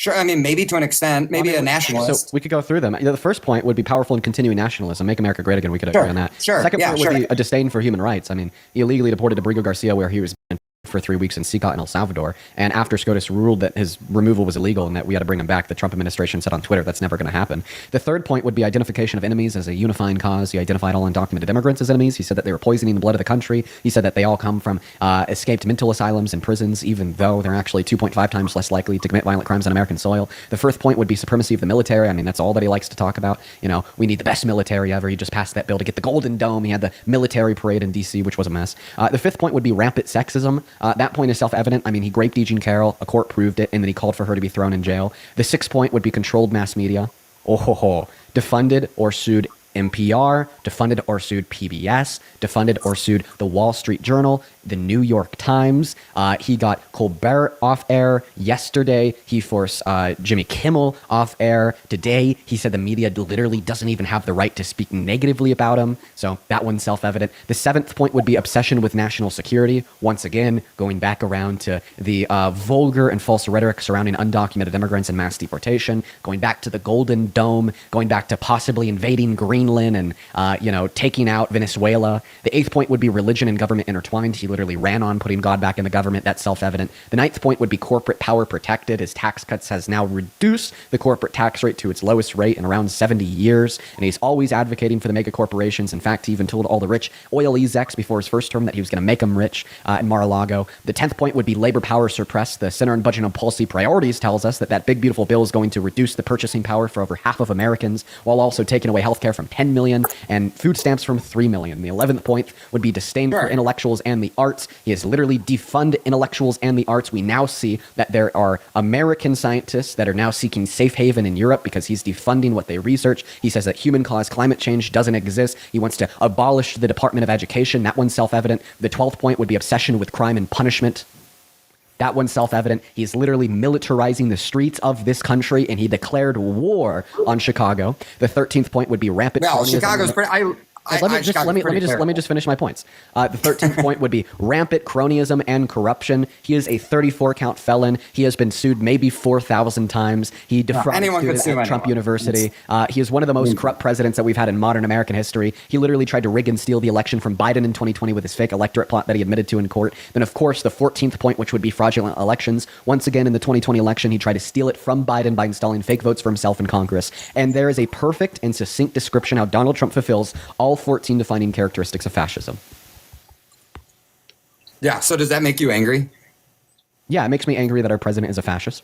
Sure. I mean, maybe to an extent, maybe a nationalist. So we could go through them. The first point would be powerful and continuing nationalism, make America great again. We could agree on that. Sure. Second point would be a disdain for human rights. I mean, he illegally deported Abrigo Garcia, where he was banned for 3 weeks in Secot in El Salvador. And after SCOTUS ruled that his removal was illegal and that we had to bring him back, the Trump administration said on Twitter that's never going to happen. The third point would be identification of enemies as a unifying cause. He identified all undocumented immigrants as enemies. He said that they were poisoning the blood of the country. He said that they all come from escaped mental asylums and prisons, even though they're actually 2.5 times less likely to commit violent crimes on American soil. The fourth point would be supremacy of the military. I mean, that's all that he likes to talk about. You know, we need the best military ever. He just passed that bill to get the Golden Dome. He had the military parade in D.C., which was a mess. The fifth point would be rampant sexism. That point is self-evident. I mean, he raped E. Jean Carroll. A court proved it, and then he called for her to be thrown in jail. The sixth point would be controlled mass media. Defunded or sued NPR, defunded or sued PBS, defunded or sued the Wall Street Journal, the New York Times. He got Colbert off air yesterday. He forced Jimmy Kimmel off air today. He said the media literally doesn't even have the right to speak negatively about him. So that one's self-evident. The seventh point would be obsession with national security. Once again, going back around to the vulgar and false rhetoric surrounding undocumented immigrants and mass deportation, going back to the Golden Dome, going back to possibly invading Greenland and, taking out Venezuela. The eighth point would be religion and government intertwined. He literally ran on putting God back in the government. That's self-evident. The ninth point would be corporate power protected. His tax cuts has now reduced the corporate tax rate to its lowest rate in around 70 years. And he's always advocating for the mega corporations. In fact, he even told all the rich oil execs before his first term that he was going to make them rich in Mar-a-Lago. The 10th point would be labor power suppressed. The Center on Budget and Policy Priorities tells us that big, beautiful bill is going to reduce the purchasing power for over half of Americans while also taking away healthcare from 10 million and food stamps from 3 million. The 11th point would be disdain for intellectuals and the arts. He has literally defunded intellectuals and the arts. We now see that there are American scientists that are now seeking safe haven in Europe because he's defunding what they research. He says that human caused climate change doesn't exist. He wants to abolish the Department of Education. That one's self-evident. The 12th point would be obsession with crime and punishment. That one's self-evident. He's literally militarizing the streets of this country, and he declared war on Chicago. The 13th point would be rampant. Well, Chicago's pretty. Let me just finish my points. The 13th point would be rampant cronyism and corruption. He is a 34-count felon. He has been sued maybe 4,000 times. He defrauded students at Trump University. He is one of the most corrupt presidents that we've had in modern American history. He literally tried to rig and steal the election from Biden in 2020 with his fake electorate plot that he admitted to in court. Then, of course, the 14th point, which would be fraudulent elections. Once again, in the 2020 election, he tried to steal it from Biden by installing fake votes for himself in Congress. And there is a perfect and succinct description how Donald Trump fulfills all 14 defining characteristics of fascism. Yeah, so does that make you angry? Yeah, it makes me angry that our president is a fascist.